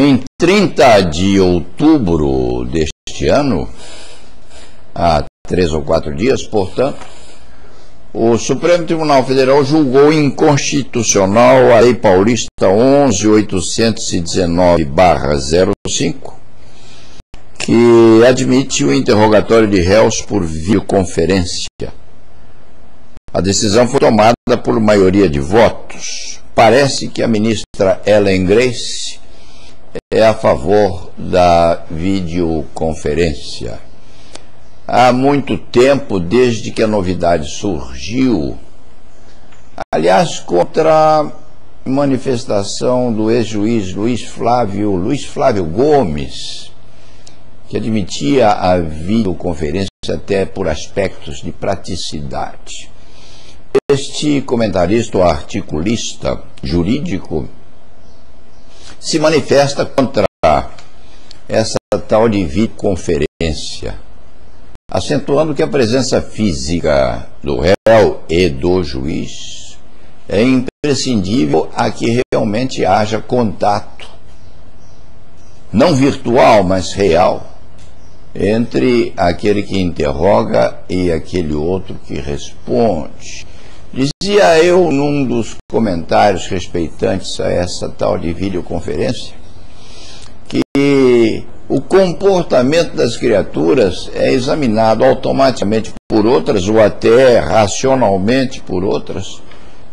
Em 30 de outubro deste ano, há 3 ou 4 dias, portanto, o Supremo Tribunal Federal julgou inconstitucional a Lei Paulista 11.819/05, que admite o interrogatório de réus por videoconferência. A decisão foi tomada por maioria de votos. Parece que a ministra Ellen Grace é a favor da videoconferência. Há muito tempo, desde que a novidade surgiu, aliás, contra a manifestação do ex-juiz Luiz Flávio Gomes, que admitia a videoconferência até por aspectos de praticidade. Este comentarista ou articulista jurídico se manifesta contra essa tal de videoconferência, acentuando que a presença física do réu e do juiz é imprescindível a que realmente haja contato, não virtual, mas real, entre aquele que interroga e aquele outro que responde. Dizia eu num dos comentários respeitantes a essa tal de videoconferência que o comportamento das criaturas é examinado automaticamente por outras ou até racionalmente por outras,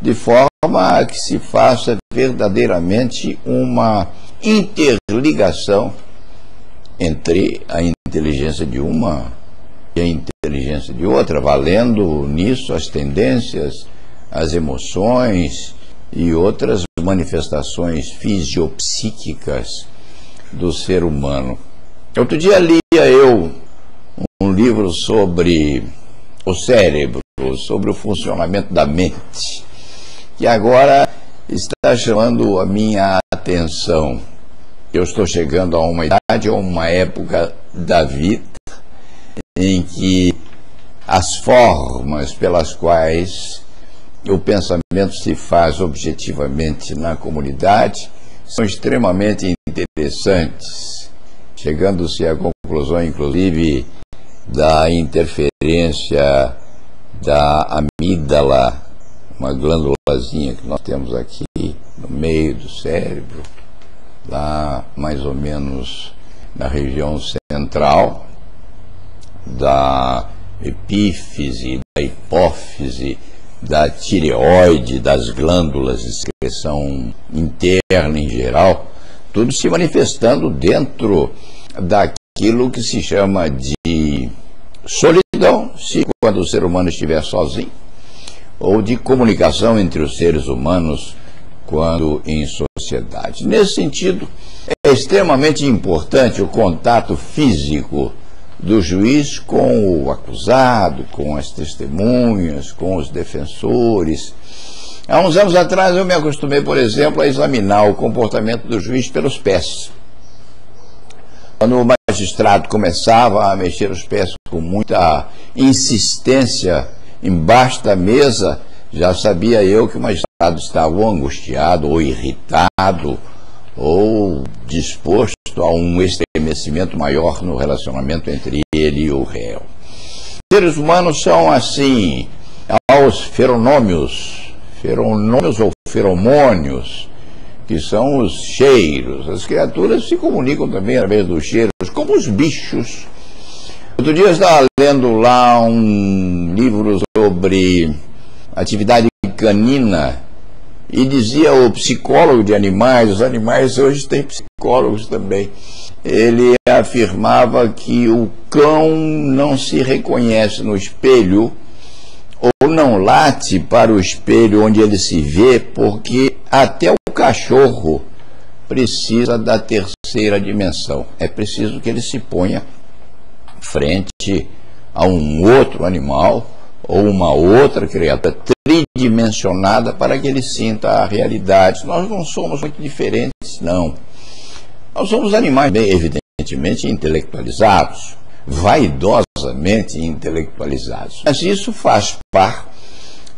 de forma a que se faça verdadeiramente uma interligação entre a inteligência de uma e a inteligência de outra, valendo nisso as tendências, as emoções e outras manifestações fisiopsíquicas do ser humano. Outro dia lia eu um livro sobre o cérebro, sobre o funcionamento da mente, que agora está chamando a minha atenção. Eu estou chegando a uma idade, a uma época da vida em que as formas pelas quais o pensamento se faz objetivamente na comunidade são extremamente interessantes, chegando-se à conclusão, inclusive, da interferência da amígdala, uma glândulazinha que nós temos aqui no meio do cérebro, lá mais ou menos na região central, da epífise, da hipófise, da tireoide, das glândulas de secreção interna em geral, tudo se manifestando dentro daquilo que se chama de solidão, quando o ser humano estiver sozinho, ou de comunicação entre os seres humanos quando em sociedade. Nesse sentido, é extremamente importante o contato físico do juiz com o acusado, com as testemunhas, com os defensores. Há uns anos atrás eu me acostumei, por exemplo, a examinar o comportamento do juiz pelos pés. Quando o magistrado começava a mexer os pés com muita insistência embaixo da mesa, já sabia eu que o magistrado estava ou angustiado, ou irritado, ou disposto a um estremecimento maior no relacionamento entre ele e o réu. Os seres humanos são assim, aos feronômios ou feromônios, que são os cheiros. As criaturas se comunicam também através dos cheiros, como os bichos. Outro dia eu estava lendo lá um livro sobre atividade canina, e dizia o psicólogo de animais, os animais hoje têm psicólogos também, ele afirmava que o cão não se reconhece no espelho, ou não late para o espelho onde ele se vê, porque até o cachorro precisa da terceira dimensão. É preciso que ele se ponha frente a um outro animal ou uma outra criatura tridimensionada para que ele sinta a realidade. Nós não somos muito diferentes, não. Nós somos animais bem evidentemente intelectualizados, vaidosamente intelectualizados. Mas isso faz parte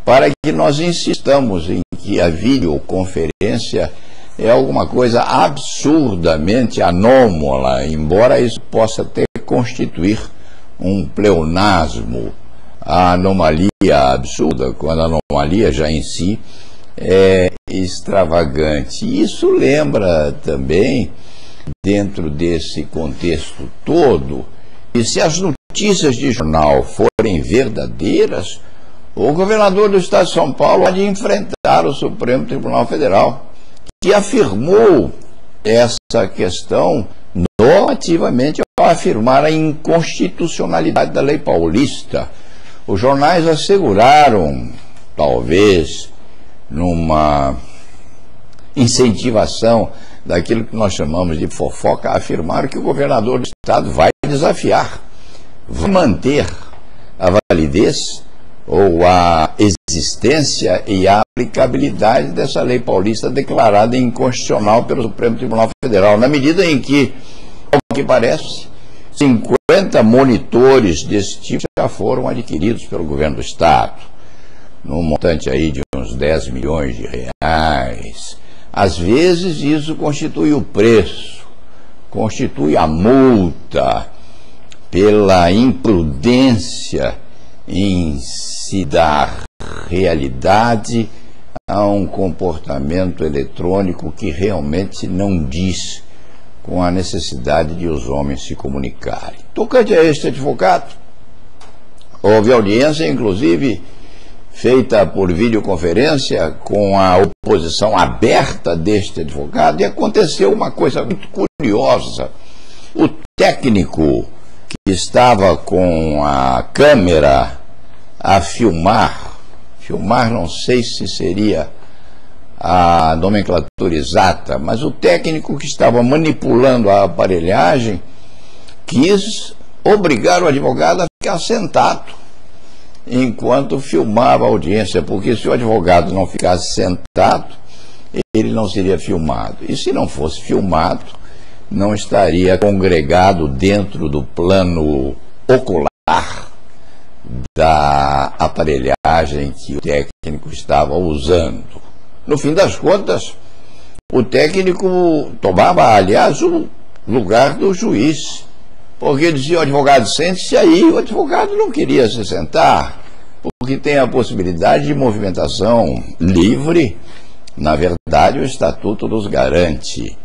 para que nós insistamos em que a videoconferência é alguma coisa absurdamente anômala, embora isso possa até constituir um pleonasmo. A anomalia absurda, quando a anomalia já em si é extravagante. Isso lembra também, dentro desse contexto todo, que se as notícias de jornal forem verdadeiras, o governador do estado de São Paulo pode enfrentar o Supremo Tribunal Federal, que afirmou essa questão normativamente ao afirmar a inconstitucionalidade da lei paulista. Os jornais asseguraram, talvez numa incentivação daquilo que nós chamamos de fofoca, afirmaram que o governador do estado vai desafiar, vai manter a validez ou a existência e a aplicabilidade dessa lei paulista declarada inconstitucional pelo Supremo Tribunal Federal, na medida em que, ao que parece, 50 monitores desse tipo já foram adquiridos pelo governo do estado, num montante aí de uns 10 milhões de reais. Às vezes isso constitui o preço, constitui a multa pela imprudência em se dar realidade a um comportamento eletrônico que realmente não diz com a necessidade de os homens se comunicarem. Tocante a este advogado, houve audiência, inclusive, feita por videoconferência com a oposição aberta deste advogado, e aconteceu uma coisa muito curiosa. O técnico que estava com a câmera a filmar não sei se seria a nomenclatura exata, mas o técnico que estava manipulando a aparelhagem quis obrigar o advogado a ficar sentado enquanto filmava a audiência, porque se o advogado não ficasse sentado, ele não seria filmado. E se não fosse filmado, não estaria congregado dentro do plano ocular da aparelhagem que o técnico estava usando. No fim das contas, o técnico tomava, aliás, o lugar do juiz, porque dizia: o advogado, sente-se aí. O advogado não queria se sentar, porque tem a possibilidade de movimentação livre. Na verdade, o Estatuto nos garante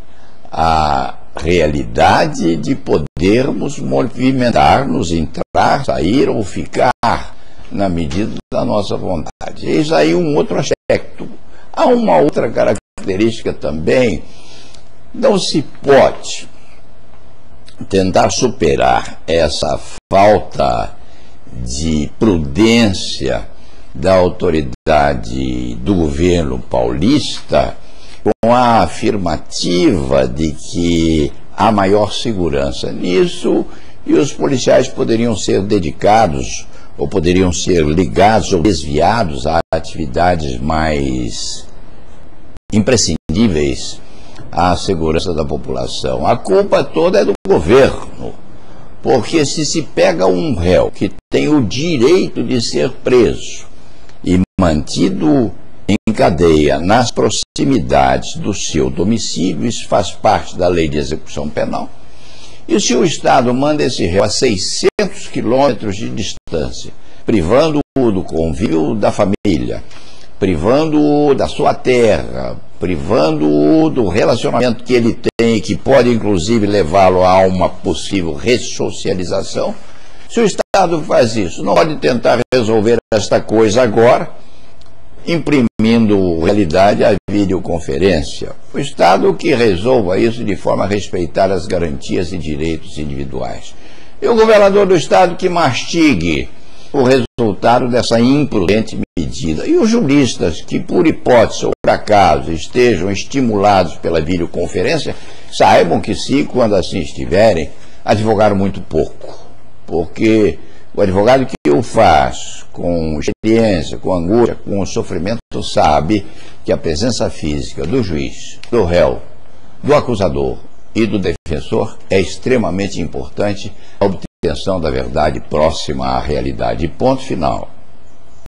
a realidade de podermos movimentar-nos, entrar, sair ou ficar na medida da nossa vontade. Eis aí um outro aspecto. Há uma outra característica também. Não se pode tentar superar essa falta de prudência da autoridade do governo paulista com a afirmativa de que há maior segurança nisso e os policiais poderiam ser dedicados ou poderiam ser ligados ou desviados a atividades mais imprescindíveis à segurança da população. A culpa toda é do governo, porque se pega um réu que tem o direito de ser preso e mantido em cadeia nas proximidades do seu domicílio, isso faz parte da lei de execução penal. E se o Estado manda esse réu a 600 quilômetros de distância, privando-o do convívio da família, privando-o da sua terra, privando-o do relacionamento que ele tem, que pode inclusive levá-lo a uma possível ressocialização, se o Estado faz isso, não pode tentar resolver esta coisa agora, imprimindo realidade à videoconferência. O Estado que resolva isso de forma a respeitar as garantias e direitos individuais. E o governador do Estado que mastigue o resultado dessa imprudente medida. E os juristas que, por hipótese ou por acaso, estejam estimulados pela videoconferência, saibam que se, quando assim estiverem, advogaram muito pouco. Porque o advogado que o faz com experiência, com angústia, com sofrimento, sabe que a presença física do juiz, do réu, do acusador e do defensor é extremamente importante à obtenção da verdade próxima à realidade. Ponto final.